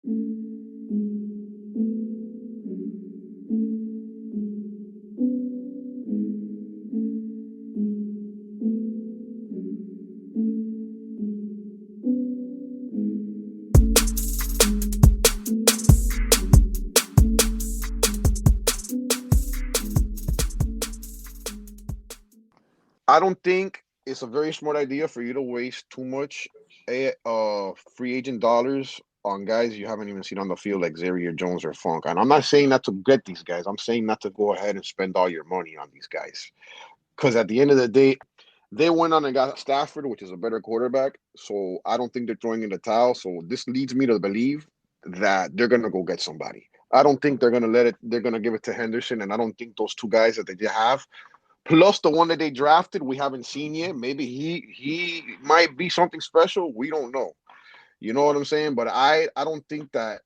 I don't think it's a very smart idea for you to waste too much free agent dollars on guys you haven't even seen on the field like Xavier Jones or Funk. And I'm not saying not to get these guys. I'm saying not to go ahead and spend all your money on these guys. Because at the end of the day, they went on and got Stafford, which is a better quarterback. So I don't think they're throwing in the towel. So this leads me to believe that they're gonna go get somebody. I don't think they're gonna let it. They're gonna give it to Henderson, and I don't think those two guys that they have, plus the one that they drafted, we haven't seen yet. Maybe he might be something special. We don't know. You know what I'm saying? But I don't think that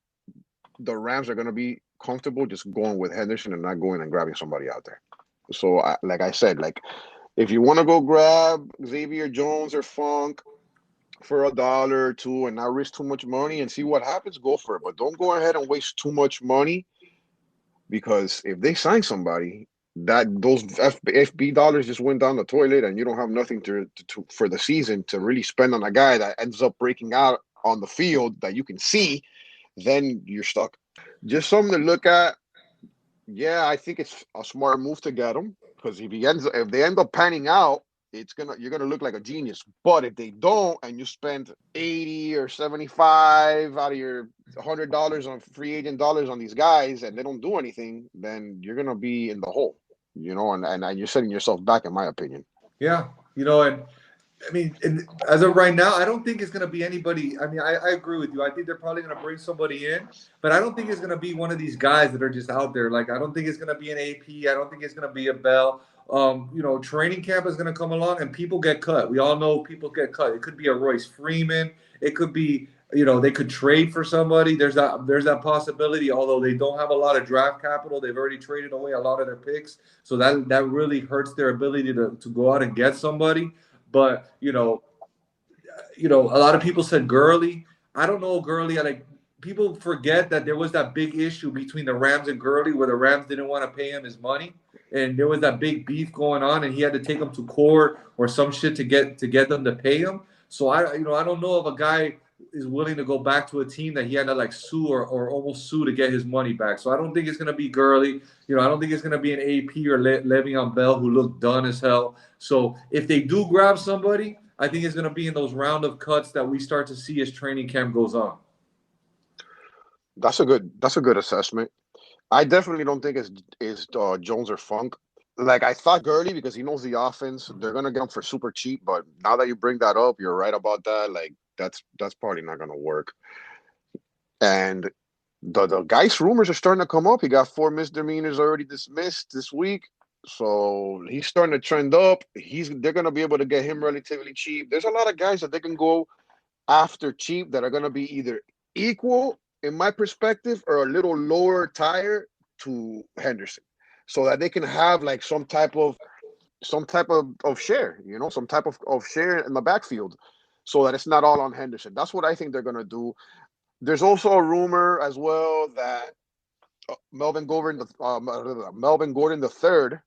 the Rams are gonna be comfortable just going with Henderson and not going and grabbing somebody out there. So, like I said, like if you want to go grab Xavier Jones or Funk for a dollar or two and not risk too much money and see what happens, go for it. But don't go ahead and waste too much money because if they sign somebody, that those FB dollars just went down the toilet and you don't have nothing to for the season to really spend on a guy that ends up breaking out on the field that you can see, then you're stuck. Just something to look at. Yeah, I think it's a smart move to get him because if they end up panning out, you're gonna look like a genius. But if they don't, and you spend 80 or 75 out of your $100 on free agent dollars on these guys, and they don't do anything, then you're gonna be in the hole, and you're setting yourself back, in my opinion. Yeah, and I mean, as of right now, I don't think it's going to be anybody. I mean, I agree with you. I think they're probably going to bring somebody in, but I don't think it's going to be one of these guys that are just out there. Like, I don't think it's going to be an AP. I don't think it's going to be a Bell. Training camp is going to come along and people get cut. We all know people get cut. It could be a Royce Freeman. It could be, they could trade for somebody. There's that possibility, although they don't have a lot of draft capital. They've already traded away a lot of their picks. So that really hurts their ability to go out and get somebody. But a lot of people said Gurley. I don't know Gurley. Like people forget that there was that big issue between the Rams and Gurley, where the Rams didn't want to pay him his money, and there was that big beef going on, and he had to take them to court or some shit to get them to pay him. So I don't know if a guy is willing to go back to a team that he had to like sue or almost sue to get his money back. So I don't think it's gonna be Gurley. I don't think it's gonna be an AP or Le'Veon Bell who looked done as hell. So if they do grab somebody, I think it's gonna be in those round of cuts that we start to see as training camp goes on. That's a good assessment. I definitely don't think it's Jones or Funk. Like I thought Gurley because he knows the offense. They're gonna get him for super cheap. But now that you bring that up, you're right about that. Like that's probably not gonna work. And the guy's rumors are starting to come up. He got 4 misdemeanors already dismissed this week. So he's starting to trend up. They're gonna be able to get him relatively cheap. There's a lot of guys that they can go after cheap that are gonna be either equal, in my perspective, or a little lower tier to Henderson. So that they can have like some type of share, some type of share in the backfield so that it's not all on Henderson. That's what I think they're gonna do. There's also a rumor as well that Melvin Gordon the third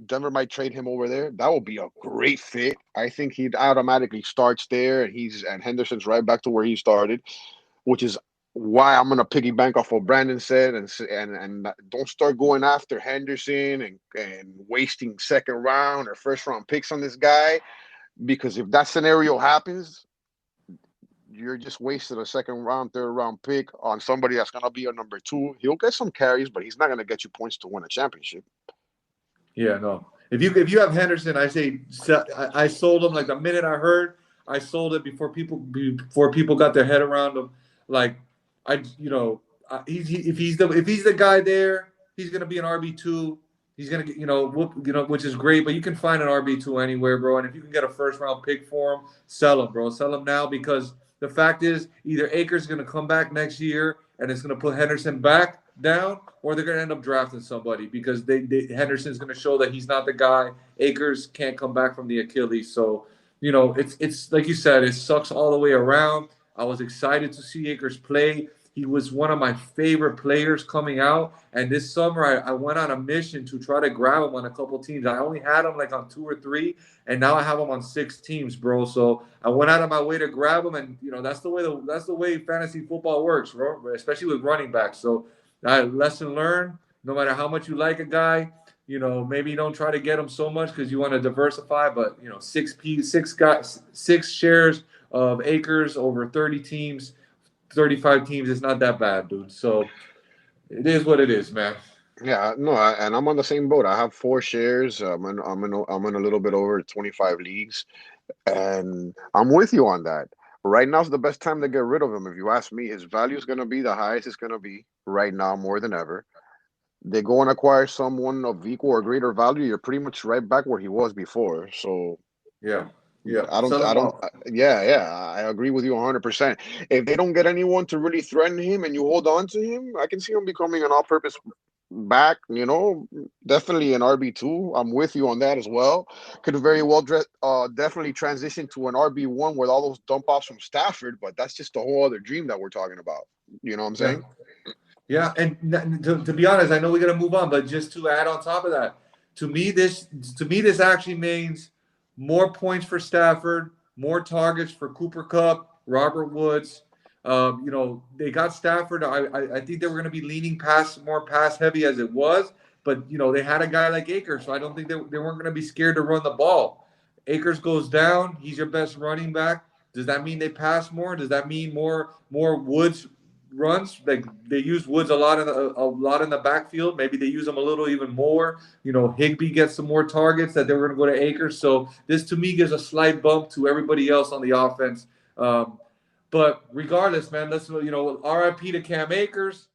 Denver might trade him over there. That would be a great fit. I think he automatically starts there, and Henderson's right back to where he started, which is why I'm gonna piggyback off what Brandon said and don't start going after Henderson and wasting second round or first round picks on this guy, because if that scenario happens, you're just wasted a second round, third round pick on somebody that's gonna be a number 2. He'll get some carries, but he's not gonna get you points to win a championship. Yeah, no. If you have Henderson, I say I sold him like the minute I heard. I sold it before people got their head around him. Like if he's the guy there, he's gonna be an RB2. He's gonna get which is great. But you can find an RB2 anywhere, bro. And if you can get a first round pick for him, sell him, bro. Sell him now, because the fact is either Akers is gonna come back next year and it's gonna put Henderson back down, or they're gonna end up drafting somebody because Henderson's gonna show that he's not the guy. Akers can't come back from the Achilles, so it's like you said, it sucks all the way around. I was excited to see Akers play. He was one of my favorite players coming out. And this summer, I went on a mission to try to grab him on a couple teams. I only had him like on two or three, and now I have him on six teams, bro. So I went out of my way to grab him, and that's the way fantasy football works, bro, especially with running backs. So, lesson learned. No matter how much you like a guy, maybe you don't try to get him so much because you want to diversify. But six shares of Akers over 30 teams, 35 teams. It's not that bad, dude. So it is what it is, man. Yeah, no, and I'm on the same boat. I have 4 shares. I'm in a little bit over 25 leagues, and I'm with you on that. Right now's the best time to get rid of him. If you ask me, his value is going to be the highest it's going to be right now, more than ever. They go and acquire someone of equal or greater value, you're pretty much right back where he was before. So Yeah, yeah. I don't, Sell I them don't, off. yeah, yeah, I agree with you 100%. If they don't get anyone to really threaten him and you hold on to him, I can see him becoming an all-purpose back. Definitely an RB2. I'm with you on that as well. Could very well definitely transition to an RB1 with all those dump offs from Stafford, but that's just a whole other dream that we're talking about. You know what I'm Yeah, saying? yeah. And to be honest, I know we got to move on, but just to add on top of that, to me this to me this actually means more points for Stafford, more targets for Cooper Cup, Robert Woods. They got Stafford. I think they were going to be leaning more pass heavy as it was, but they had a guy like Akers, so I don't think they weren't going to be scared to run the ball. Akers goes down. He's your best running back. Does that mean they pass more? Does that mean more Woods runs? Like they use Woods a lot in the backfield. Maybe they use him a little even more. Higbee gets some more targets that they were going to go to Akers. So this to me gives a slight bump to everybody else on the offense. But regardless, man, RIP to Cam Akers.